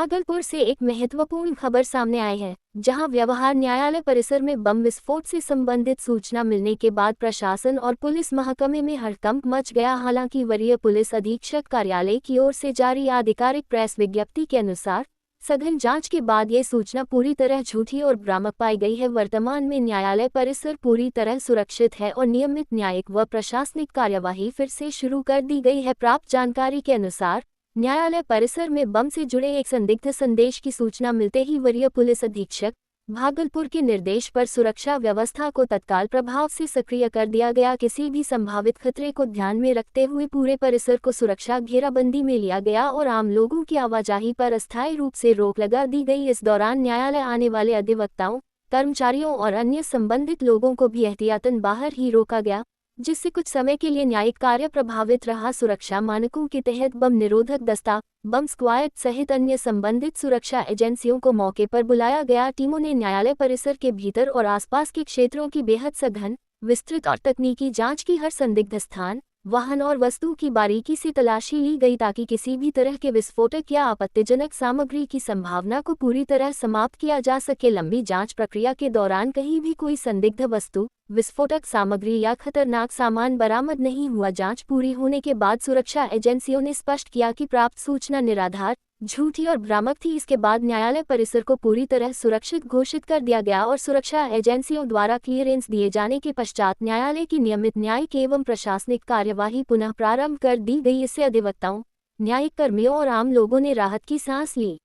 भागलपुर से एक महत्वपूर्ण खबर सामने आई है, जहां व्यवहार न्यायालय परिसर में बम विस्फोट से संबंधित सूचना मिलने के बाद प्रशासन और पुलिस महकमे में हड़कंप मच गया। हालांकि वरीय पुलिस अधीक्षक कार्यालय की ओर से जारी आधिकारिक प्रेस विज्ञप्ति के अनुसार सघन जांच के बाद ये सूचना पूरी तरह झूठी और भ्रामक पाई गई है। वर्तमान में न्यायालय परिसर पूरी तरह सुरक्षित है और नियमित न्यायिक व प्रशासनिक कार्यवाही फिर से शुरू कर दी गई है। प्राप्त जानकारी के अनुसार न्यायालय परिसर में बम से जुड़े एक संदिग्ध संदेश की सूचना मिलते ही वरीय पुलिस अधीक्षक भागलपुर के निर्देश पर सुरक्षा व्यवस्था को तत्काल प्रभाव से सक्रिय कर दिया गया। किसी भी संभावित खतरे को ध्यान में रखते हुए पूरे परिसर को सुरक्षा घेराबंदी में लिया गया और आम लोगों की आवाजाही पर अस्थायी रूप से रोक लगा दी गई। इस दौरान न्यायालय आने वाले अधिवक्ताओं, कर्मचारियों और अन्य संबंधित लोगों को भी एहतियातन बाहर ही रोका गया, जिससे कुछ समय के लिए न्यायिक कार्य प्रभावित रहा। सुरक्षा मानकों के तहत बम निरोधक दस्ता, बम स्क्वाड सहित अन्य संबंधित सुरक्षा एजेंसियों को मौके पर बुलाया गया। टीमों ने न्यायालय परिसर के भीतर और आसपास के क्षेत्रों की बेहद सघन, विस्तृत और तकनीकी जांच की। हर संदिग्ध स्थान, वाहन और वस्तु की बारीकी से तलाशी ली गई ताकि किसी भी तरह के विस्फोटक या आपत्तिजनक सामग्री की संभावना को पूरी तरह समाप्त किया जा सके। लंबी जांच प्रक्रिया के दौरान कहीं भी कोई संदिग्ध वस्तु, विस्फोटक सामग्री या खतरनाक सामान बरामद नहीं हुआ। जांच पूरी होने के बाद सुरक्षा एजेंसियों ने स्पष्ट किया कि प्राप्त सूचना निराधार, झूठी और भ्रामक थी। इसके बाद न्यायालय परिसर को पूरी तरह सुरक्षित घोषित कर दिया गया और सुरक्षा एजेंसियों द्वारा क्लियरेंस दिए जाने के पश्चात न्यायालय की नियमित न्यायिक एवं प्रशासनिक कार्यवाही पुनः प्रारंभ कर दी गई। इससे अधिवक्ताओं, न्यायिक कर्मियों और आम लोगों ने राहत की सांस ली।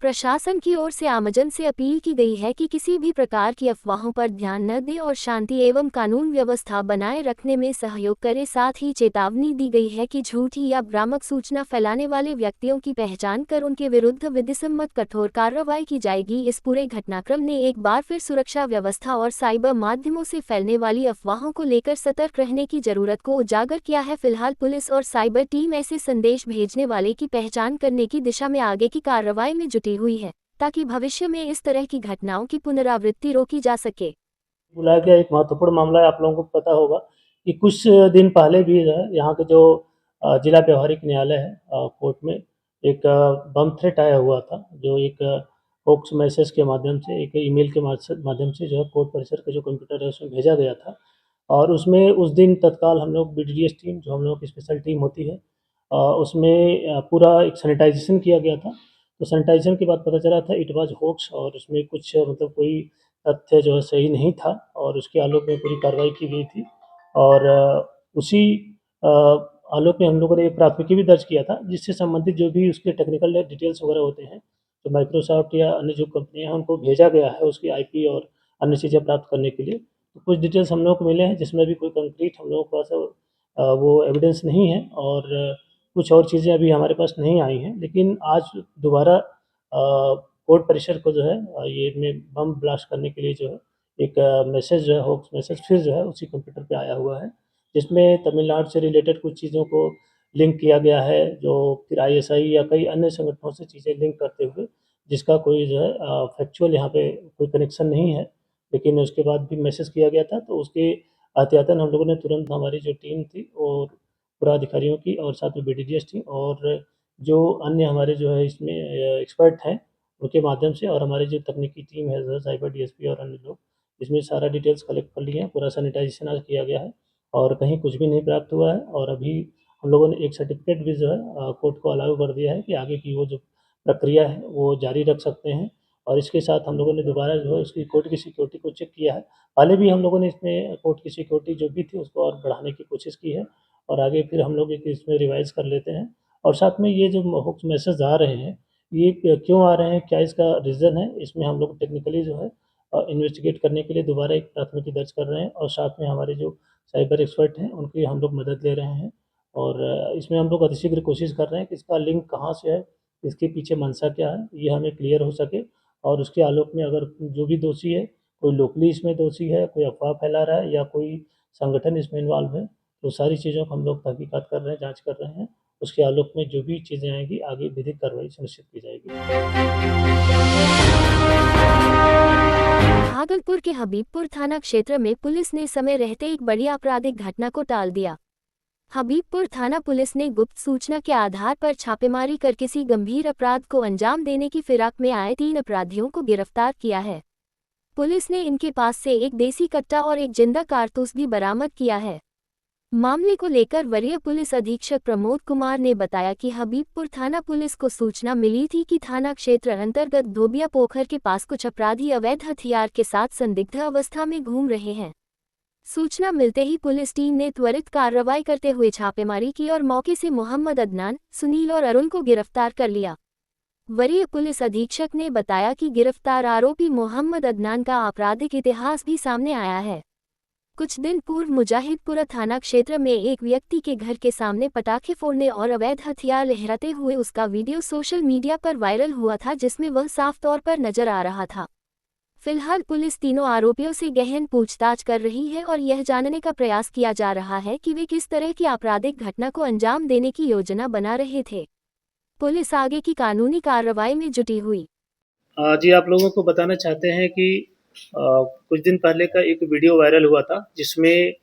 प्रशासन की ओर से आमजन से अपील की गई है कि किसी भी प्रकार की अफवाहों पर ध्यान न दें और शांति एवं कानून व्यवस्था बनाए रखने में सहयोग करें। साथ ही चेतावनी दी गई है कि झूठी या भ्रामक सूचना फैलाने वाले व्यक्तियों की पहचान कर उनके विरुद्ध विधिसम्मत कठोर कार्रवाई की जाएगी। इस पूरे घटनाक्रम ने एक बार फिर सुरक्षा व्यवस्था और साइबर माध्यमों से फैलने वाली अफवाहों को लेकर सतर्क रहने की जरूरत को उजागर किया है। फिलहाल पुलिस और साइबर टीम ऐसे संदेश भेजने वाले की पहचान करने की दिशा में आगे की कार्रवाई में जुटी हुई है, ताकि भविष्य में इस तरह की घटनाओं की पुनरावृत्ति रोकी जा सके। बुलाया गया एक महत्वपूर्ण मामला है। आप लोगों को पता होगा कि कुछ दिन पहले भी जो है यहाँ के जो जिला व्यवहारिक न्यायालय है कोर्ट में एक बम थ्रेट आया हुआ था, जो एक होक्स मैसेज के माध्यम से, एक ईमेल के माध्यम से जो है कोर्ट परिसर का जो कंप्यूटर है उसमें भेजा गया था। और उसमें उस दिन तत्काल हम लोग बीडीडीएस टीम, जो हम लोगों की स्पेशल टीम होती है, उसमें पूरा एक सैनिटाइजेशन किया गया था। तो सैनिटाइजेशन के बाद पता चला था इट वाज होक्स, और उसमें कुछ मतलब कोई तथ्य जो है सही नहीं था और उसके आलोक में पूरी कार्रवाई की गई थी। और उसी अ, आलोक में हम लोगों ने एक प्राथमिकी भी दर्ज किया था, जिससे संबंधित जो भी उसके टेक्निकल डिटेल्स वगैरह होते हैं, तो माइक्रोसॉफ्ट या अन्य जो कंपनियां हैं उनको भेजा गया है उसकी आईपी और अन्य चीज़ें प्राप्त करने के लिए। तो कुछ डिटेल्स हम लोगों को मिले हैं, जिसमें भी कोई कंक्रीट हम लोगों के पास वो एविडेंस नहीं है, और कुछ और चीज़ें अभी हमारे पास नहीं आई हैं। लेकिन आज दोबारा कोर्ट परिसर को जो है ये में बम ब्लास्ट करने के लिए जो है एक मैसेज जो है, होक्स मैसेज फिर जो है उसी कंप्यूटर पे आया हुआ है, जिसमें तमिलनाडु से रिलेटेड कुछ चीज़ों को लिंक किया गया है, जो फिर आईएसआई या कई अन्य संगठनों से चीज़ें लिंक करते हुए, जिसका कोई जो है फैक्चुअल यहाँ पे कोई कनेक्शन नहीं है। लेकिन उसके बाद भी मैसेज किया गया था, तो उसके एहतियातन हम लोगों ने तुरंत, हमारी जो टीम थी और पुराधिकारियों की और साथ में बीडीडीएस टीम और जो अन्य हमारे जो है इसमें एक्सपर्ट हैं उनके माध्यम से, और हमारी जो तकनीकी टीम है, जो साइबर डीएसपी और अन्य लोग, इसमें सारा डिटेल्स कलेक्ट कर लिए हैं। पूरा सैनिटाइजेशन आज किया गया है और कहीं कुछ भी नहीं प्राप्त हुआ है। और अभी हम लोगों ने एक सर्टिफिकेट भी जो है कोर्ट को अलाउ कर दिया है कि आगे की वो जो प्रक्रिया है वो जारी रख सकते हैं। और इसके साथ हम लोगों ने दोबारा जो है उसकी कोर्ट की सिक्योरिटी को चेक किया है। पहले भी हम लोगों ने इसमें कोर्ट की सिक्योरिटी जो भी थी उसको और बढ़ाने की कोशिश की है, और आगे फिर हम लोग एक इसमें रिवाइज़ कर लेते हैं। और साथ में ये जो होक्स मैसेज आ रहे हैं, ये क्यों आ रहे हैं, क्या इसका रीज़न है, इसमें हम लोग टेक्निकली जो है इन्वेस्टिगेट करने के लिए दोबारा एक प्राथमिकी दर्ज कर रहे हैं, और साथ में हमारे जो साइबर एक्सपर्ट हैं उनकी हम लोग मदद ले रहे हैं। और इसमें हम लोग अतिशीघ्र कोशिश कर रहे हैं कि इसका लिंक कहाँ से है, इसके पीछे मंशा क्या है, ये हमें क्लियर हो सके। और उसके आलोक में अगर जो भी दोषी है, कोई लोकली इसमें दोषी है, कोई अफवाह फैला रहा है या कोई संगठन इसमें इन्वॉल्व है, तो सारी चीज़ों को हम लोग तहकीकात कर रहे हैं, जाँच कर रहे हैं। उसके आलोक में जो भी चीज़ें आएँगी, आगे विधिक कार्रवाई सुनिश्चित की जाएगी। भागलपुर के हबीबपुर थाना क्षेत्र में पुलिस ने समय रहते एक बड़ी आपराधिक घटना को टाल दिया। हबीबपुर थाना पुलिस ने गुप्त सूचना के आधार पर छापेमारी कर किसी गंभीर अपराध को अंजाम देने की फिराक में आए 3 अपराधियों को गिरफ्तार किया है। पुलिस ने इनके पास से एक देसी कट्टा और एक जिंदा कारतूस भी बरामद किया है। मामले को लेकर वरीय पुलिस अधीक्षक प्रमोद कुमार ने बताया कि हबीबपुर थाना पुलिस को सूचना मिली थी कि थाना क्षेत्र अंतर्गत धोबिया पोखर के पास कुछ अपराधी अवैध हथियार के साथ संदिग्ध अवस्था में घूम रहे हैं। सूचना मिलते ही पुलिस टीम ने त्वरित कार्रवाई करते हुए छापेमारी की और मौके से मोहम्मद अदनान, सुनील और अरुण को गिरफ्तार कर लिया। वरीय पुलिस अधीक्षक ने बताया कि गिरफ्तार आरोपी मोहम्मद अदनान का आपराधिक इतिहास भी सामने आया है। कुछ दिन पूर्व मुजाहिदपुरा थाना क्षेत्र में एक व्यक्ति के घर के सामने पटाखे फोड़ने और अवैध हथियार लहराते हुए उसका वीडियो सोशल मीडिया पर वायरल हुआ था, जिसमें वह साफ तौर पर नजर आ रहा था। फिलहाल पुलिस तीनों आरोपियों से गहन पूछताछ कर रही है और यह जानने का प्रयास किया जा रहा है कि वे किस तरह की आपराधिक घटना को अंजाम देने की योजना बना रहे थे। पुलिस आगे की कानूनी कार्रवाई में जुटी हुई। जी, आप लोगों को बताना चाहते हैं कि कुछ दिन पहले का एक वीडियो वायरल हुआ था, जिसमें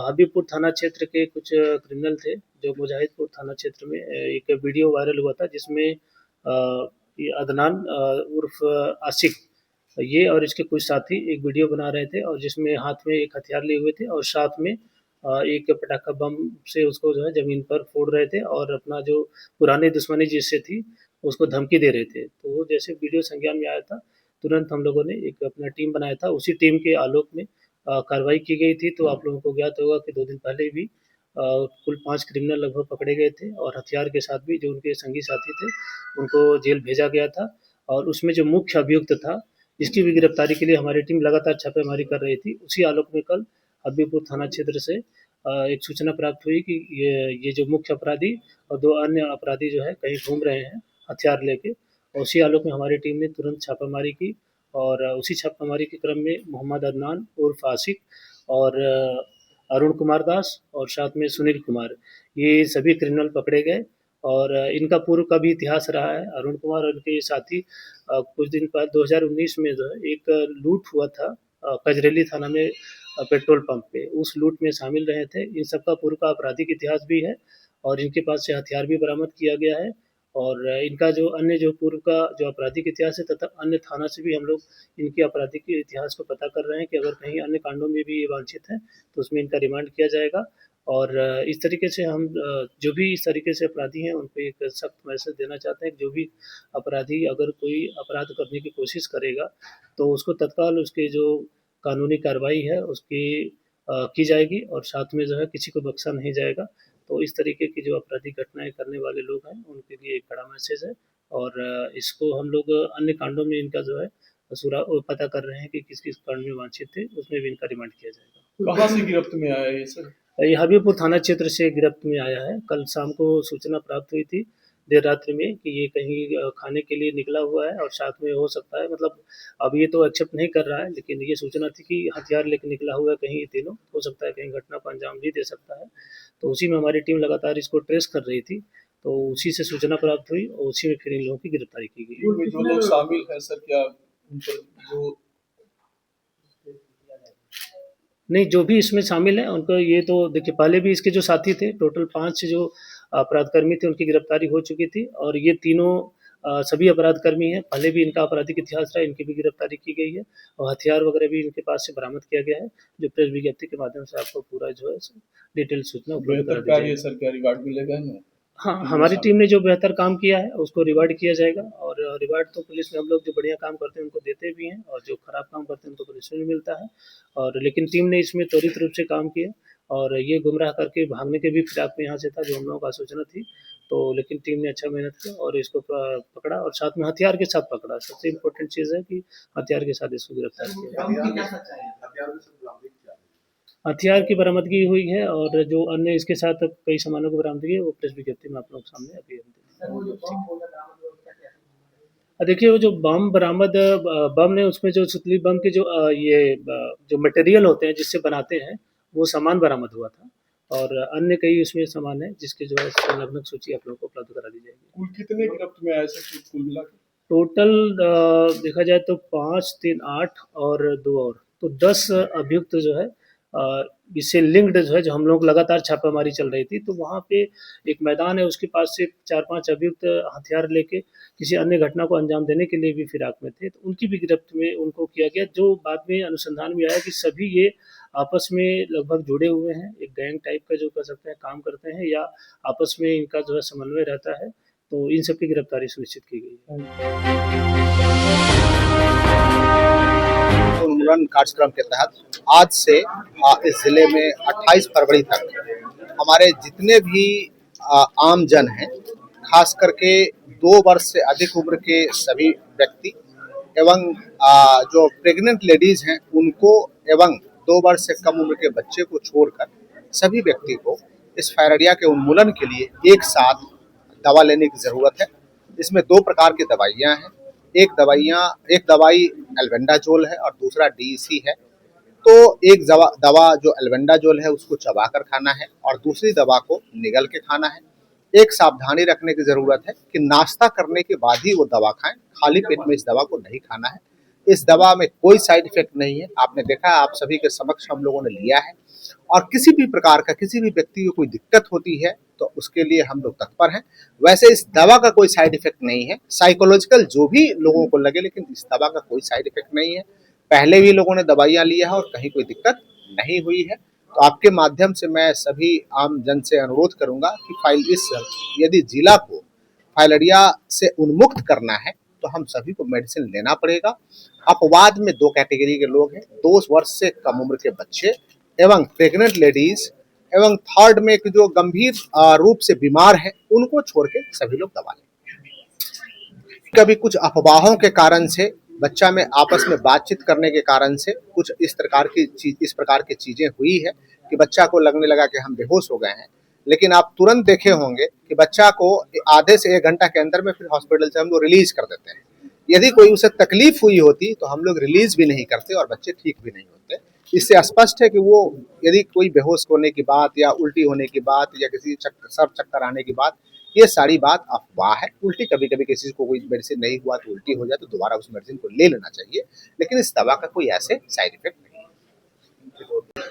हबीबपुर थाना क्षेत्र के कुछ क्रिमिनल थे, जो मुजाहिदपुर थाना क्षेत्र में एक वीडियो वायरल हुआ था, जिसमें ये अदनान उर्फ आशिक, ये और इसके कुछ साथी एक वीडियो बना रहे थे और जिसमें हाथ में एक हथियार लिए हुए थे और साथ में एक पटाखा बम से उसको जो है ज़मीन पर फोड़ रहे थे और अपना जो पुरानी दुश्मनी जिससे थी, उसको धमकी दे रहे थे। तो वो जैसे वीडियो संज्ञान में आया था, तुरंत हम लोगों ने एक अपना टीम बनाया था। उसी टीम के आलोक में कार्रवाई की गई थी। तो आप लोगों को ज्ञात होगा कि 2 दिन पहले भी कुल 5 क्रिमिनल लगभग पकड़े गए थे और हथियार के साथ भी जो उनके संगी साथी थे, उनको जेल भेजा गया था। और उसमें जो मुख्य अभियुक्त था, जिसकी भी गिरफ्तारी के लिए हमारी टीम लगातार छापेमारी कर रही थी, उसी आलोक में कल हबीबपुर थाना क्षेत्र से एक सूचना प्राप्त हुई कि ये जो मुख्य अपराधी और 2 अन्य अपराधी जो है कहीं घूम रहे हैं हथियार लेके। और उसी आलोक में हमारी टीम ने तुरंत छापामारी की और उसी छापामारी के क्रम में मोहम्मद अदनान उर्फ आशिक और अरुण कुमार दास और साथ में सुनील कुमार, ये सभी क्रिमिनल पकड़े गए। और इनका पूर्व का भी इतिहास रहा है। अरुण कुमार और उनके साथी कुछ दिन पहले 2019 में जो है एक लूट हुआ था कजरेली थाना में पेट्रोल पंप पे, उस लूट में शामिल रहे थे। इन सबका पूर्व का आपराधिक इतिहास भी है और इनके पास से हथियार भी बरामद किया गया है। और इनका जो अन्य जो पूर्व का जो आपराधिक इतिहास है तथा अन्य थाना से भी हम लोग इनके आपराधिक इतिहास को पता कर रहे हैं कि अगर कहीं अन्य कांडों में भी ये वांछित हैं, तो उसमें इनका रिमांड किया जाएगा। और इस तरीके से हम जो भी इस तरीके से अपराधी हैं, उन पे एक सख्त मैसेज देना चाहते हैं कि जो भी अपराधी अगर कोई अपराध करने की कोशिश करेगा, तो उसको तत्काल उसके जो कानूनी कार्रवाई है उसकी की जाएगी और साथ में जो है किसी को बख्शा नहीं जाएगा। तो इस तरीके की जो आपराधिक घटनाएँ करने वाले लोग हैं, उनके लिए एक कड़ा मैसेज है। और इसको हम लोग अन्य कांडों में इनका जो है पता कर रहे हैं कि किस-किस कांड में वांछित थे, उसमें भी इनका रिमांड किया जाएगा। कहाँ से गिरफ्त में आया ये सर? ये हबीबपुर थाना क्षेत्र से गिरफ्त में आया है। कल शाम को सूचना प्राप्त हुई थी देर रात्रि में कि ये कहीं खाने के लिए निकला हुआ है और साथ में हो सकता है, मतलब अब ये तो एक्सेप्ट नहीं कर रहा है, लेकिन ये सूचना थी कि हथियार लेके निकला हुआ है कहीं, ये तीनों हो सकता है कहीं घटना को अंजाम भी दे सकता है। तो उसी में हमारी टीम लगातार इसको ट्रेस कर रही थी, तो उसी से सूचना प्राप्त हुई और उसी में फिर इन लोगों की गिरफ्तारी की गई। में जो लोग शामिल हैं सर, क्या उन पर जो नहीं, जो भी इसमें शामिल हैं उनको, ये तो देखिए पहले भी इसके जो साथी थे, टोटल 5 जो अपराधकर्मी थे उनकी गिरफ्तारी हो चुकी थी और ये तीनों सभी अपराधकर्मी हैं। पहले भी इनका आपराधिक इतिहास रहा है, इनकी भी गिरफ्तारी की गई है और हथियार वगैरह भी इनके पास से बरामद किया गया है, जो प्रेस विज्ञप्ति के माध्यम से आपको पूरा जो है डिटेल सूचना उपलब्ध करा बेहतर दी कार्य जाएगी। सर, क्या रिवार्ड मिलेगा इन्हें? हाँ, हमारी टीम ने जो बेहतर काम किया है उसको रिवार्ड किया जाएगा और रिवार्ड तो पुलिस में हम लोग जो बढ़िया काम करते हैं उनको देते भी हैं और जो खराब काम करते हैं उनको पुलिस में भी मिलता है। और लेकिन टीम ने इसमें त्वरित रूप से काम किया और ये गुमराह करके भागने के भी फिराक में यहाँ से था, जो हम लोगों को सूचना थी। तो लेकिन टीम ने अच्छा मेहनत किया और इसको पकड़ा और साथ में हथियार के साथ पकड़ा। सबसे इम्पोर्टेंट चीज़ है कि हथियार के साथ इसको गिरफ्तार किया। हथियार की बरामदगी हुई है और जो अन्य इसके साथ कई सामानों की बरामदगी है वो प्रेस विज्ञप्ति में आप लोग सामने अभी हम देखिए, वो जो बम बरामद बम ने उसमें जो सुतली बम के जो जो मटेरियल होते हैं जिससे बनाते हैं, वो सामान बरामद हुआ था और अन्य कई उसमें सामान है जिसकी जो है संलग्नक सूची आप लोगों को उपलब्ध करा दी जाएगी। कुल कितने गिरफ्त में आए सर कुल मिला के? टोटल देखा जाए तो 5, 3, 8 और 2 और, तो 10 अभियुक्त जो है इससे लिंक्ड जो है, जो हम लोग लगातार छापेमारी चल रही थी, तो वहाँ पे एक मैदान है, उसके पास से 4-5 अभियुक्त हथियार लेके किसी अन्य घटना को अंजाम देने के लिए भी फिराक में थे। तो उनकी भी गिरफ्त में उनको किया गया, जो बाद में अनुसंधान में आया कि सभी ये आपस में लगभग जुड़े हुए हैं, एक गैंग टाइप का जो कह सकते हैं काम करते हैं, या आपस में इनका जो है समन्वय रहता है। तो इन सब की गिरफ्तारी सुनिश्चित की गई है। उन्मूलन कार्यक्रम के तहत आज से इस जिले में 28 फरवरी तक हमारे जितने भी आम जन हैं, खास करके 2 वर्ष से अधिक उम्र के सभी व्यक्ति एवं जो प्रेग्नेंट लेडीज हैं उनको एवं 2 वर्ष से कम उम्र के बच्चे को छोड़कर सभी व्यक्ति को इस फायरिया के उन्मूलन के लिए एक साथ दवा लेने की ज़रूरत है। इसमें 2 प्रकार की दवाइयाँ हैं। एक दवाई एल्बेंडाजोल है और दूसरा डीईसी है। तो एक दवा जो एल्बेंडाजोल है उसको चबा कर खाना है और दूसरी दवा को निगल के खाना है। एक सावधानी रखने की ज़रूरत है कि नाश्ता करने के बाद ही वो दवा खाएं, खाली पेट में इस दवा को नहीं खाना है। इस दवा में कोई साइड इफेक्ट नहीं है, आपने देखा है, आप सभी के समक्ष हम लोगों ने लिया है। और किसी भी प्रकार का किसी भी व्यक्ति को कोई दिक्कत होती है तो उसके लिए हम लोग तत्पर हैं। वैसे इस दवा का कोई साइड इफेक्ट नहीं है, साइकोलॉजिकल जो भी लोगों को लगे, लेकिन इस दवा का कोई साइड इफेक्ट नहीं है। पहले भी लोगों ने दवाइयाँ लिया है और कहीं कोई दिक्कत नहीं हुई है। तो आपके माध्यम से मैं सभी आम जन से अनुरोध करूंगा कि यदि जिला को फाइलेरिया से उन्मुक्त करना है तो हम सभी को मेडिसिन लेना पड़ेगा। अपवाद में 2 कैटेगरी के लोग हैं, 2 वर्ष से कम उम्र के बच्चे एवं प्रेग्नेंट लेडीज एवं थर्ड में जो गंभीर रूप से बीमार हैं उनको छोड़ के सभी लोग दवा लें। कभी कुछ अफवाहों के कारण से बच्चा में आपस में बातचीत करने के कारण से कुछ इस प्रकार की चीजें हुई है कि बच्चा को लगने लगा कि हम बेहोश हो गए हैं। लेकिन आप तुरंत देखे होंगे कि बच्चा को आधे से 1 घंटा के अंदर में फिर हॉस्पिटल से हम लोग रिलीज कर देते हैं। यदि कोई उसे तकलीफ हुई होती तो हम लोग रिलीज भी नहीं करते और बच्चे ठीक भी नहीं होते। इससे स्पष्ट है कि वो यदि कोई बेहोश होने की बात या उल्टी होने की बात या किसी सर चक्कर आने की बात, ये सारी बात अफवाह है। उल्टी कभी कभी किसी को कोई मेडिसिन नहीं हुआ तो उल्टी हो जाए तो दोबारा उस मेडिसिन को ले लेना चाहिए, लेकिन इस दवा का कोई ऐसे साइड इफेक्ट नहीं है।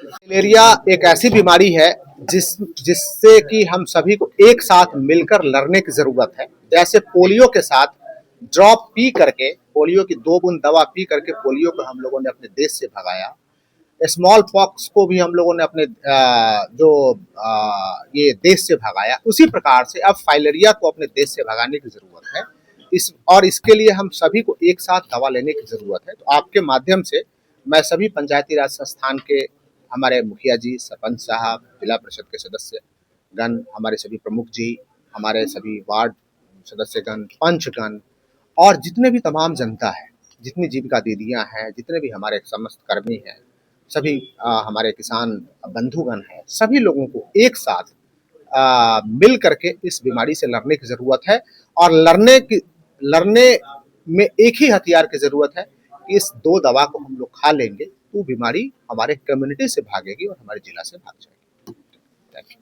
मलेरिया एक ऐसी बीमारी है जिससे कि हम सभी को एक साथ मिलकर लड़ने की जरूरत है। जैसे पोलियो के साथ ड्रॉप पी करके, पोलियो की 2 बूंद दवा पी करके पोलियो को हम लोगों ने अपने देश से भगाया, स्मॉल पॉक्स को भी हम लोगों ने अपने ये देश से भगाया, उसी प्रकार से अब फाइलेरिया को अपने देश से भगाने की जरूरत है। इसके लिए हम सभी को एक साथ दवा लेने की जरूरत है। तो आपके माध्यम से मैं सभी पंचायती राज संस्थान के हमारे मुखिया जी, सरपंच साहब, जिला परिषद के सदस्य गण, हमारे सभी प्रमुख जी, हमारे सभी वार्ड सदस्यगण, पंचगण और जितने भी तमाम जनता है, जितनी जीविका दीदियाँ हैं, जितने भी हमारे समस्त कर्मी हैं, सभी हमारे किसान बंधुगण हैं, सभी लोगों को एक साथ मिल करके इस बीमारी से लड़ने की ज़रूरत है। और लड़ने में एक ही हथियार की ज़रूरत है कि इस 2 दवा को हम लोग खा लेंगे तो बीमारी हमारे कम्युनिटी से भागेगी और हमारे जिला से भाग जाएगी। Thank you.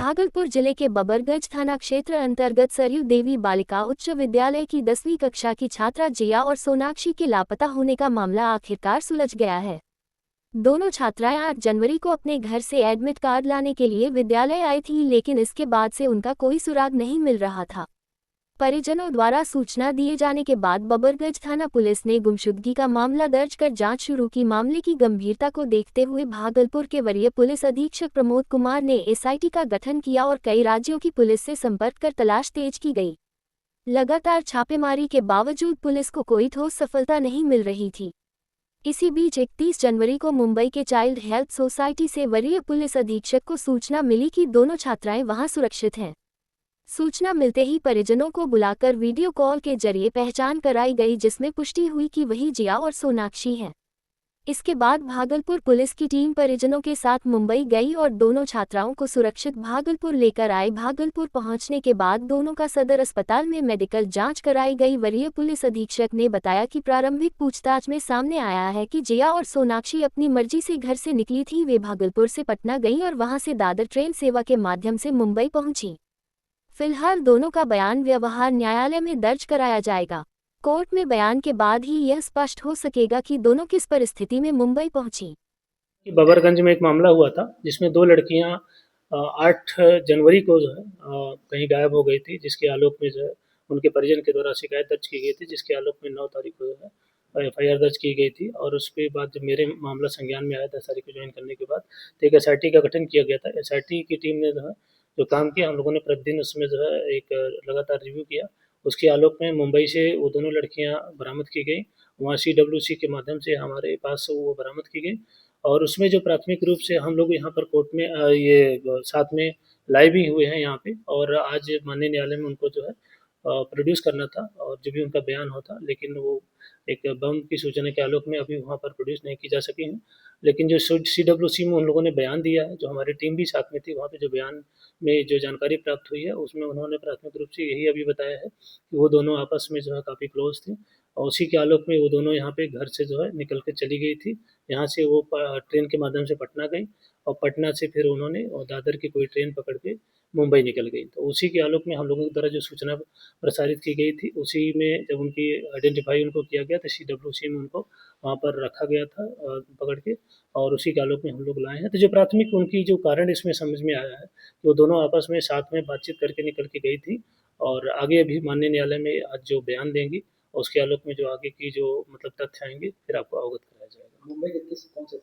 भागलपुर जिले के बबरगंज थाना क्षेत्र अंतर्गत सरयू देवी बालिका उच्च विद्यालय की 10वीं कक्षा की छात्रा जिया और सोनाक्षी के लापता होने का मामला आखिरकार सुलझ गया है। दोनों छात्राएं 8 जनवरी को अपने घर से एडमिट कार्ड लाने के लिए विद्यालय आई थी, लेकिन इसके बाद से उनका कोई सुराग नहीं मिल रहा था। परिजनों द्वारा सूचना दिए जाने के बाद बबरगंज थाना पुलिस ने गुमशुदगी का मामला दर्ज कर जांच शुरू की। मामले की गंभीरता को देखते हुए भागलपुर के वरीय पुलिस अधीक्षक प्रमोद कुमार ने एसआईटी का गठन किया और कई राज्यों की पुलिस से संपर्क कर तलाश तेज की गई। लगातार छापेमारी के बावजूद पुलिस को कोई ठोस सफलता नहीं मिल रही थी। इसी बीच 31 जनवरी को मुंबई के चाइल्ड हेल्थ सोसाइटी से वरीय पुलिस अधीक्षक को सूचना मिली कि दोनों छात्राएं वहां सुरक्षित हैं। सूचना मिलते ही परिजनों को बुलाकर वीडियो कॉल के जरिए पहचान कराई गई, जिसमें पुष्टि हुई कि वही जिया और सोनाक्षी हैं। इसके बाद भागलपुर पुलिस की टीम परिजनों के साथ मुंबई गई और दोनों छात्राओं को सुरक्षित भागलपुर लेकर आई। भागलपुर पहुंचने के बाद दोनों का सदर अस्पताल में मेडिकल जांच कराई गई। वरीय पुलिस अधीक्षक ने बताया कि प्रारंभिक पूछताछ में सामने आया है कि जिया और सोनाक्षी अपनी मर्जी से घर से निकली थी। वे भागलपुर से पटना गईं और वहां से दादर ट्रेन सेवा के माध्यम से मुंबई पहुंची। फिलहाल दोनों का बयान व्यवहार न्यायालय में दर्ज कराया जाएगा। कोर्ट में बयान के बाद ही यह स्पष्ट हो सकेगा कि दोनों किस परिस्थिति में मुंबई पहुंची। कि बबरगंज में एक मामला हुआ था जिसमें 2 लड़कियां 8 जनवरी को जो है कहीं गायब हो गई थी, जिसके आलोक में जो है उनके परिजन के द्वारा शिकायत दर्ज की गई थी, जिसके आलोक में 9 तारीख को जो है एफआईआर दर्ज की गई थी। और उसके बाद जब मेरे मामला संज्ञान में आया 10 तारीख को ज्वाइन करने के बाद, तो एक एसआईटी का गठन किया गया था। एसआईटी की टीम ने जो है जो काम किया, हम लोगों ने प्रतिदिन उसमें जो है एक लगातार रिव्यू किया। उसके आलोक में मुंबई से वो दोनों लड़कियां बरामद की गई, वहाँ सीडब्ल्यूसी के माध्यम से हमारे पास वो बरामद की गई। और उसमें जो प्राथमिक रूप से हम लोग यहाँ पर कोर्ट में ये साथ में लाए भी हुए हैं यहाँ पे, और आज माननीय न्यायालय में उनको जो है प्रोड्यूस करना था और जो भी उनका बयान होता, लेकिन वो एक बम की सूचना के आलोक में अभी वहाँ पर प्रोड्यूस नहीं की जा सकी हैं। लेकिन जो सीडब्ल्यूसी में उन लोगों ने बयान दिया है, जो हमारी टीम भी साथ में थी वहाँ पे, जो बयान में जो जानकारी प्राप्त हुई है उसमें उन्होंने प्राथमिक रूप से यही अभी बताया है कि वो दोनों आपस में जो है काफ़ी क्लोज थे, और उसी के आलोक में वो दोनों यहाँ पे घर से जो है निकल के चली गई थी। यहाँ से वो ट्रेन के माध्यम से पटना गई, और पटना से फिर उन्होंने दादर की कोई ट्रेन पकड़ के मुंबई निकल गई। तो उसी के आलोक में हम लोगों के द्वारा जो सूचना प्रसारित की गई थी, उसी में जब उनकी आइडेंटिफाई उनको किया गया तो सीडब्ल्यूसी में उनको वहाँ पर रखा गया था पकड़ के, और उसी के आलोक में हम लोग लाए हैं। तो जो प्राथमिक उनकी जो कारण इसमें समझ में आया है कि वो दोनों आपस में साथ में बातचीत करके निकल के गई थी, और आगे अभी माननीय न्यायालय में आज जो बयान देंगी उसके आलोक में जो आगे की जो मतलब तथ्य आएंगे फिर आपको अवगत कराया जाएगा। मुंबई के किस कौन से